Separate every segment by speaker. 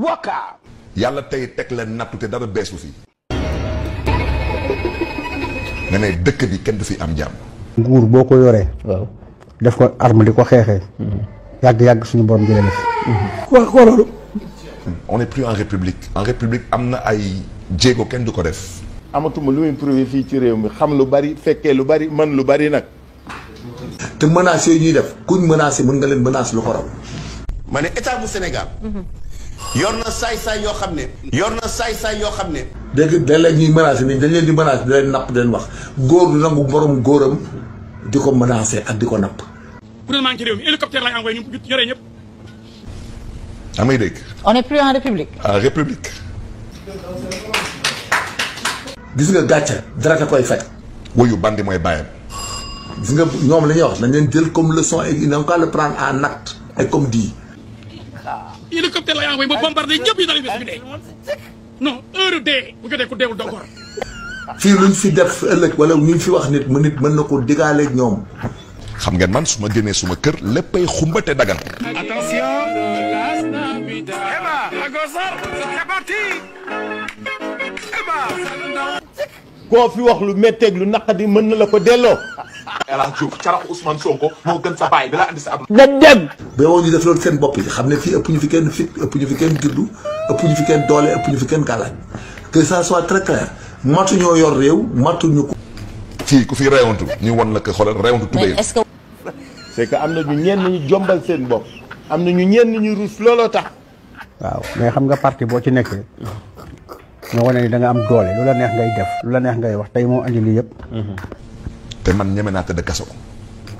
Speaker 1: Waka.
Speaker 2: yàlla tey teg leen nattu te dara beesu fi. nga ne dëkk bi kenn du fi am jàmm.
Speaker 3: nguur boo ko yoree. waaw def ko arme di ko xeexee. yàgg suñu borom jëlee na fi. wax ko loolu.
Speaker 2: on n'est plus en république. en république am na ay jéego kenn du ko def.
Speaker 4: amatuma lu muy prouvé fii ci réew mi xam lu bari fekkee lu bari man lu bari nag.
Speaker 5: te menaces yooyu ñuy def kuñ menacé mën nga leen menace lu ko raw.
Speaker 6: ma ne état bu Sénégal. yor na saay-saay yoo xam ne.
Speaker 5: dégg nga léeg-léeg ñuy menacé nii dañ leen di menacé di leen napp di leen wax góor du nangu borom góoram di ko menacé ak di ko napp.
Speaker 7: bu doon maa ngi ci réew mi hélicoptère lay envoyé ñu yore ñëpp.
Speaker 2: amay dégg.
Speaker 8: on est plus en république.
Speaker 2: en république.
Speaker 5: gis nga gàcce dara ka koy faj.
Speaker 2: wuyu bandi mooy bàyyam.
Speaker 5: gis nga ñoom la ñuy wax nañ leen jël comme leçon et non pas le prendre en acte et comme dit.
Speaker 7: hélicoptère lay envoyé ba bombardé ñëpp yi dañuy bés bi dee. non heure dee bu jotee ku deewul doo góor.
Speaker 5: fii luñ fi def ëllëg wala ñu fi wax nit mën na ko digaaleeg ñoom.
Speaker 2: xam ngeen man su ma génnee suma kër léppay xumbate dagan.
Speaker 1: Attention. Eba, Agosar, c'est parti. Eba.
Speaker 4: koo fi wax lu métteeg lu naqadi mën na la ko delloo.
Speaker 9: El Hadj Diouf carax Ousmane Sonko moo gën sa baay bi la andi sa ab.
Speaker 4: dañ dem.
Speaker 5: ba woon ñu def loolu seen bopp yi xam ne fii ëpp ñu fi kenn fit ëpp ñu fi kenn juddu ëpp ñu fi kenn doole ëpp ñu fi kenn gàllaaj que ça soit très clair matu ñoo yor réew matuñu ko.
Speaker 2: fii ku fi reewantu ñu won la ko xoolal reewantu tubéy.
Speaker 8: est-ce que.
Speaker 4: c'est que am na ñu ñenn ñu jombal seen bopp am na ñu ñenn ñu rus looloo tax.
Speaker 3: waaw mais xam nga parti boo ci nekkee. nga wane ni da nga am doole lu la neex ngay def lu la neex ngay wax tey moo andi lii yëpp.
Speaker 2: te man ñeme naa tëdd kaso.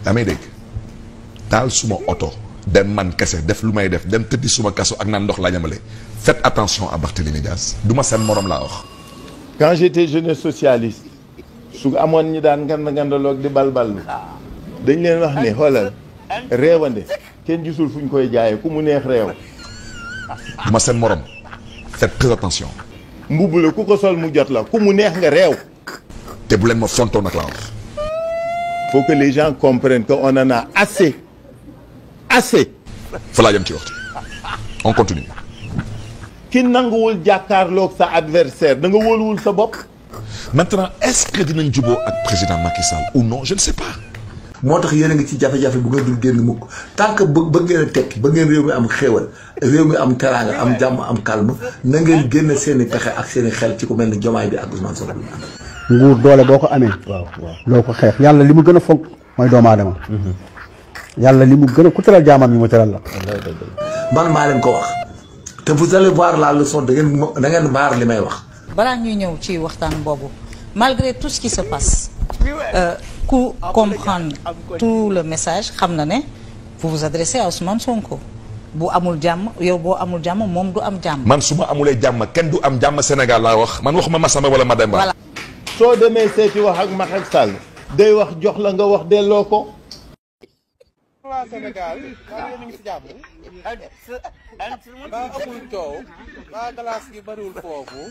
Speaker 2: damay dégg taal suma oto dem man kese def lu may def dem tëddi suma kaso ak naan ndox laa ñamale. faites attention à Barthélémy Dias du ma seen morom laa wax.
Speaker 4: quand j'étais jeune socialiste su amoon ñi daan ngandaloog di balbal dañ leen wax ne xoolal réewande kenn gisul fu ñu koy jaayee ku mu neex réew.
Speaker 2: du ma seen morom faites très attention.
Speaker 4: mbubb la ku ko sol mu jot la ku mu neex nga réew.
Speaker 2: te bu leen ma fontoo nag laa wax.
Speaker 4: faut que les gens comprennent que on en a assez.
Speaker 2: fa laa jëm ci waxtu on continue.
Speaker 4: ki nanguwul jàkkaarloog sa adversaire da nga wóoluwul sa bopp.
Speaker 2: maintenant est-ce que dinañ juboo ak président Macky Sall ou non je ne sais pas.
Speaker 5: moo tax yéen a ngi ci jafe-jafe bu ngeen dul génn mukk tant que bëgg ngeen a tekki ba ngeen réew mi am xéewal réew mi am teraanga am jàmm am calme na ngeen génn seen i pexe ak seen i xel ci ku mel ni Diomaye bi ak Ousmane Sonko.
Speaker 3: nguur doole boo ko amee. waaw loo ko xeex yàlla li mu gën a fonk mooy doomu aadama. yàlla li mu gën a ku teral jaamam yi mu teral la.
Speaker 5: man maa leen ko wax te vous allez voir la leçon da ngeen maar li may wax.
Speaker 8: balaa ñuy ñëw ci waxtaan boobu malgré tout ce qui se passe. ku comprendre tout le message xam na ne vous vous adressez à Ousmane Sonko bu amul jàmm yow boo amul jàmm moom du am jàmm.
Speaker 2: man su ma amulee jàmm kenn du am jàmm Sénégal laa wax man waxuma Massamba wala Mademba.
Speaker 8: voilà.
Speaker 4: soo demee seeti wax ak Macky Sall day wax jox la nga wax delloo ko.
Speaker 1: waa Sénégal waa yéen a ngi si jàmm. ba amul coow. waa glace gi bariwul foofu.